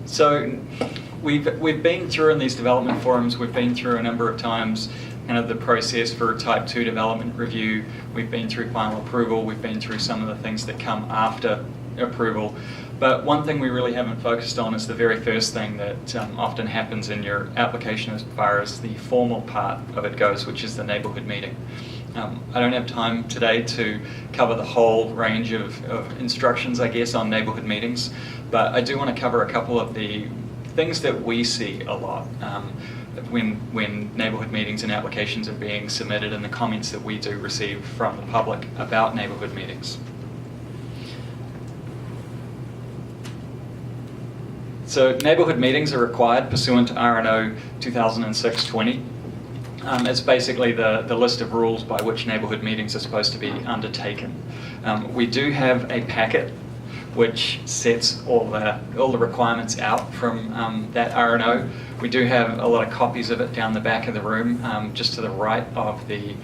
So we've been through in these development forums, we've been through a number of times kind of the process for Type 2 development review. We've been through final approval, we've been through some of the things that come after approval. But one thing we really haven't focused on is the very first thing that often happens in your application as far as the formal part of it goes, which is the neighbourhood meeting. I don't have time today to cover the whole range of instructions, I guess, on neighbourhood meetings, but I do want to cover a couple of the things that we see a lot when neighbourhood meetings and applications are being submitted, and the comments that we do receive from the public about neighbourhood meetings. So neighbourhood meetings are required pursuant to RNO 2006-20. It's basically the list of rules by which neighbourhood meetings are supposed to be undertaken. We do have a packet which sets all the requirements out from that RNO. We do have a lot of copies of it down the back of the room, just to the right of the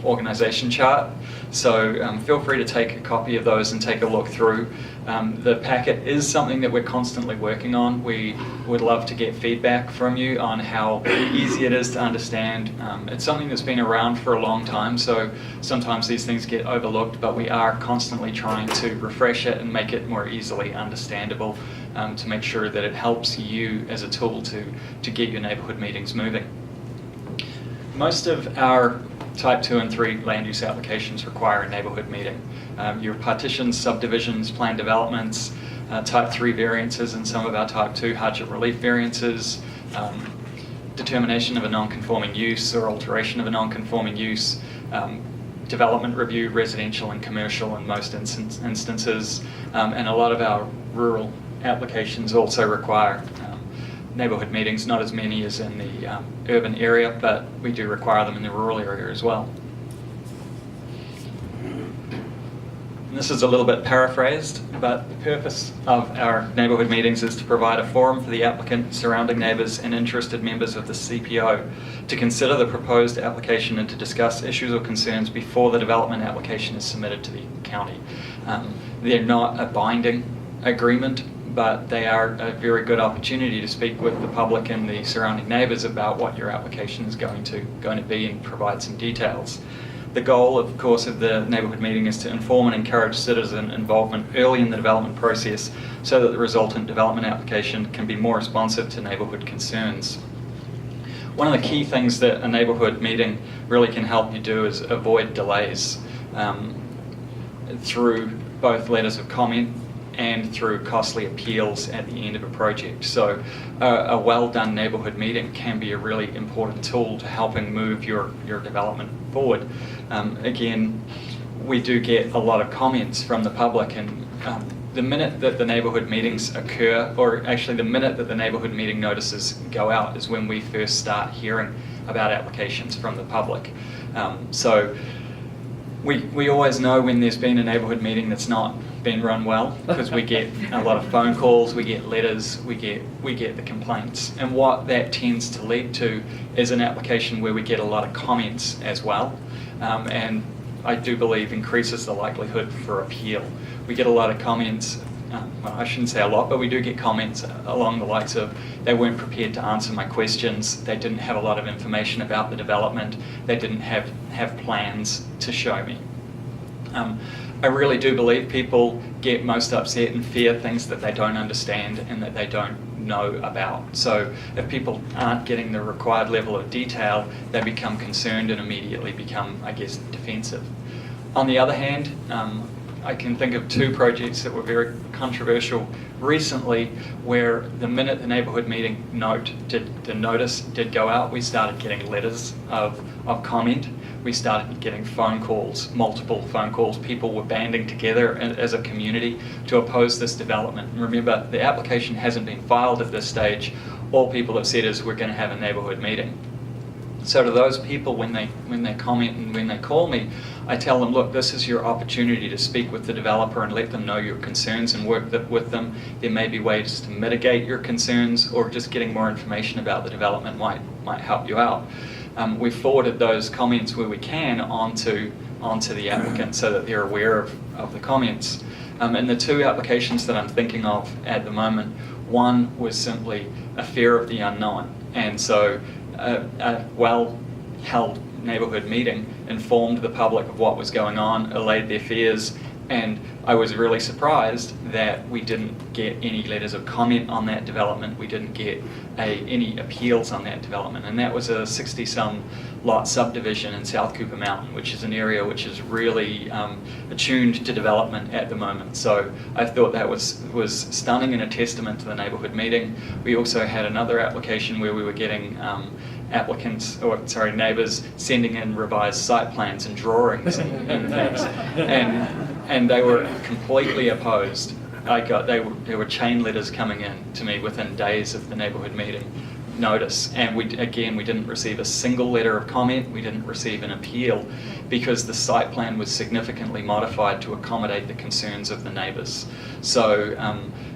organisation chart. So feel free to take a copy of those and take a look through. The packet is something that we're constantly working on. We would love to get feedback from you on how easy it is to understand. It's something that's been around for a long time, so sometimes these things get overlooked, but we are constantly trying to refresh it and make it more easily understandable, to make sure that it helps you as a tool to get your neighbourhood meetings moving. Most of our Type 2 and 3 land use applications require a neighbourhood meeting. Your partitions, subdivisions, planned developments, Type 3 variances, and some of our Type 2 hardship relief variances, determination of a non-conforming use or alteration of a non-conforming use, development review, residential and commercial in most instances, and a lot of our rural applications also require neighbourhood meetings, not as many as in the urban area, but we do require them in the rural area as well. And this is a little bit paraphrased, but the purpose of our neighbourhood meetings is to provide a forum for the applicant, surrounding neighbours and interested members of the CPO to consider the proposed application and to discuss issues or concerns before the development application is submitted to the county. They're not a binding agreement, but they are a very good opportunity to speak with the public and the surrounding neighbours about what your application is going to be and provide some details. The goal, of course, of the neighbourhood meeting is to inform and encourage citizen involvement early in the development process so that the resultant development application can be more responsive to neighbourhood concerns. One of the key things that a neighbourhood meeting really can help you do is avoid delays through both letters of comment and through costly appeals at the end of a project. So a well-done neighbourhood meeting can be a really important tool to helping move your development forward. Again, we do get a lot of comments from the public, and the minute that the neighbourhood meetings occur, or actually the minute that the neighbourhood meeting notices go out, is when we first start hearing about applications from the public. So we always know when there's been a neighbourhood meeting that's not been run well, because we get a lot of phone calls, we get letters, we get the complaints, and what that tends to lead to is an application where we get a lot of comments as well, and I do believe increases the likelihood for appeal. We get a lot of comments, well, I shouldn't say a lot, but we do get comments along the likes of, they weren't prepared to answer my questions, they didn't have a lot of information about the development, they didn't have plans to show me. I really do believe people get most upset and fear things that they don't understand and that they don't know about. So if people aren't getting the required level of detail, they become concerned and immediately become, I guess, defensive. On the other hand, I can think of two projects that were very controversial recently, where the minute the neighbourhood meeting notice did go out, we started getting letters of comment. We started getting phone calls, multiple phone calls. People were banding together as a community to oppose this development. And remember, the application hasn't been filed at this stage. All people have said is we're going to have a neighbourhood meeting. So to those people, when they comment and when they call me, I tell them, look, this is your opportunity to speak with the developer and let them know your concerns and work with them. There may be ways to mitigate your concerns, or just getting more information about the development might help you out. We've forwarded those comments where we can onto the applicant so that they're aware of the comments. And the two applications that I'm thinking of at the moment, One was simply a fear of the unknown, and so a well-held neighbourhood meeting informed the public of what was going on, allayed their fears, and I was really surprised that we didn't get any letters of comment on that development. We didn't get any appeals on that development, and that was a 60-some lot subdivision in South Cooper Mountain, which is an area which is really attuned to development at the moment. So I thought that was stunning and a testament to the neighbourhood meeting. We also had another application where we were getting neighbours sending in revised site plans and drawings and things, and they were completely opposed. There were chain letters coming in to me within days of the neighbourhood meeting notice, and we didn't receive a single letter of comment. We didn't receive an appeal because the site plan was significantly modified to accommodate the concerns of the neighbours. So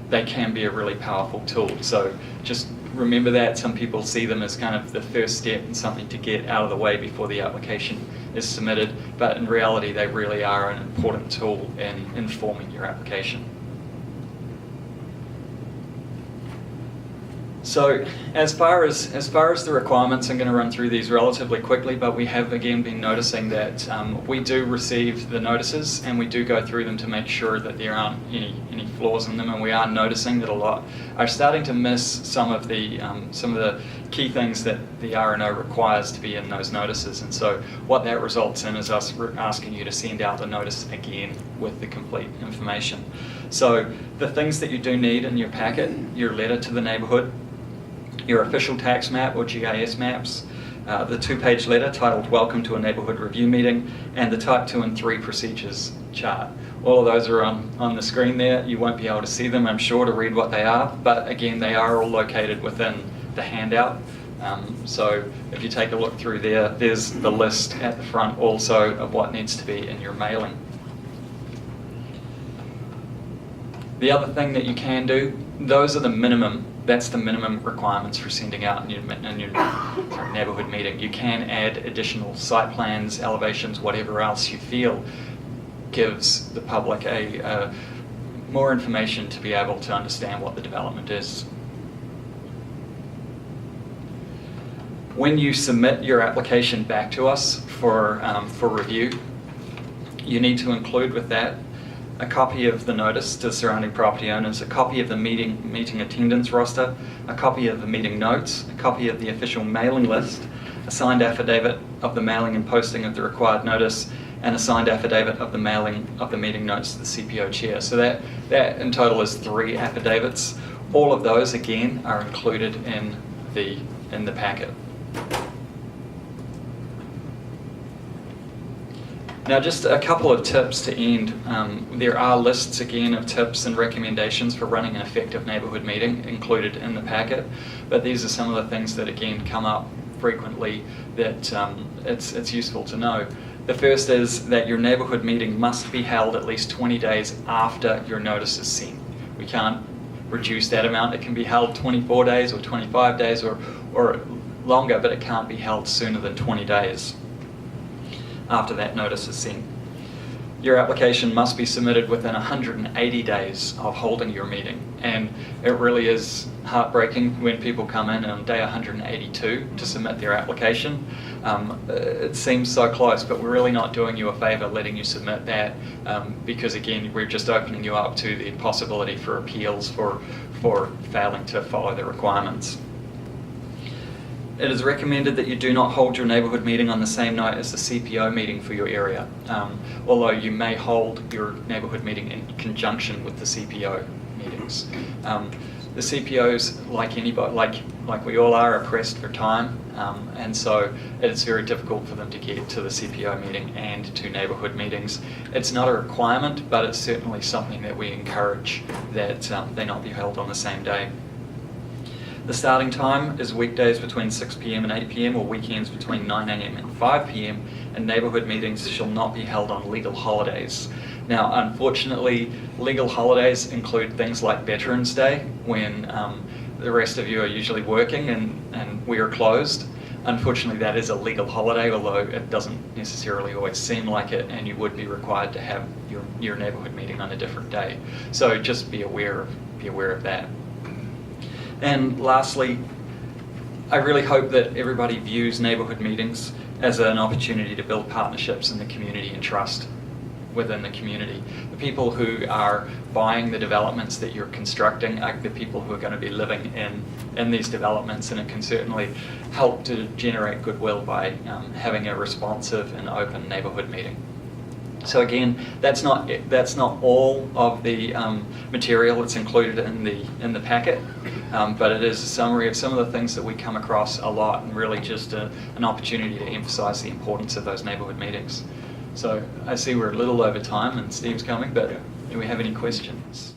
they can be a really powerful tool. So just remember that. Some people see them as kind of the first step and something to get out of the way before the application is submitted, but in reality they really are an important tool in informing your application. So as far as the requirements, I'm going to run through these relatively quickly, but we have again been noticing that we do receive the notices and we do go through them to make sure that there aren't any flaws in them, and we are noticing that a lot are starting to miss some of the key things that the R&O requires to be in those notices. And so what that results in is us asking you to send out the notice again with the complete information. So the things that you do need in your packet: your letter to the neighbourhood, your official tax map or GIS maps, the 2-page letter titled Welcome to a Neighbourhood Review Meeting, and the Type 2 and 3 procedures chart. All of those are on the screen there. You won't be able to see them, I'm sure, to read what they are, but again, they are all located within the handout. So if you take a look through there, there's the list at the front also of what needs to be in your mailing. The other thing that you can do, those are the minimum, that's the minimum requirements for sending out in your neighbourhood meeting. You can add additional site plans, elevations, whatever else you feel gives the public more information to be able to understand what the development is. When you submit your application back to us for review, you need to include with that a copy of the notice to surrounding property owners, a copy of the meeting attendance roster, a copy of the meeting notes, a copy of the official mailing list, a signed affidavit of the mailing and posting of the required notice, and a signed affidavit of the mailing of the meeting notes to the CPO chair. So that in total is 3 affidavits. All of those again are included in the packet. Now, just a couple of tips to end. There are lists again of tips and recommendations for running an effective neighbourhood meeting included in the packet, but these are some of the things that again come up frequently that it's useful to know. The first is that your neighbourhood meeting must be held at least 20 days after your notice is sent. We can't reduce that amount. It can be held 24 days or 25 days or longer, but it can't be held sooner than 20 days after that notice is sent. Your application must be submitted within 180 days of holding your meeting, and it really is heartbreaking when people come in on day 182 to submit their application. It seems so close, but we're really not doing you a favour letting you submit that, because again, we're just opening you up to the possibility for appeals for failing to follow the requirements. It is recommended that you do not hold your neighbourhood meeting on the same night as the CPO meeting for your area, although you may hold your neighbourhood meeting in conjunction with the CPO meetings. The CPOs, like anybody, like we all are pressed for time, and so it's very difficult for them to get to the CPO meeting and to neighbourhood meetings. It's not a requirement, but it's certainly something that we encourage that they not be held on the same day. The starting time is weekdays between 6 p.m. and 8 p.m. or weekends between 9 a.m. and 5 p.m. and neighbourhood meetings shall not be held on legal holidays. Now, unfortunately, legal holidays include things like Veterans Day, when the rest of you are usually working and we are closed. Unfortunately, that is a legal holiday, although it doesn't necessarily always seem like it, and you would be required to have your neighbourhood meeting on a different day. So just be aware of that. And lastly, I really hope that everybody views neighbourhood meetings as an opportunity to build partnerships in the community and trust within the community. The people who are buying the developments that you're constructing are the people who are going to be living in these developments, and it can certainly help to generate goodwill by having a responsive and open neighbourhood meeting. So again, that's not all of the material that's included in the packet, but it is a summary of some of the things that we come across a lot, and really just an opportunity to emphasise the importance of those neighbourhood meetings. So I see we're a little over time, and Steve's coming, but do we have any questions?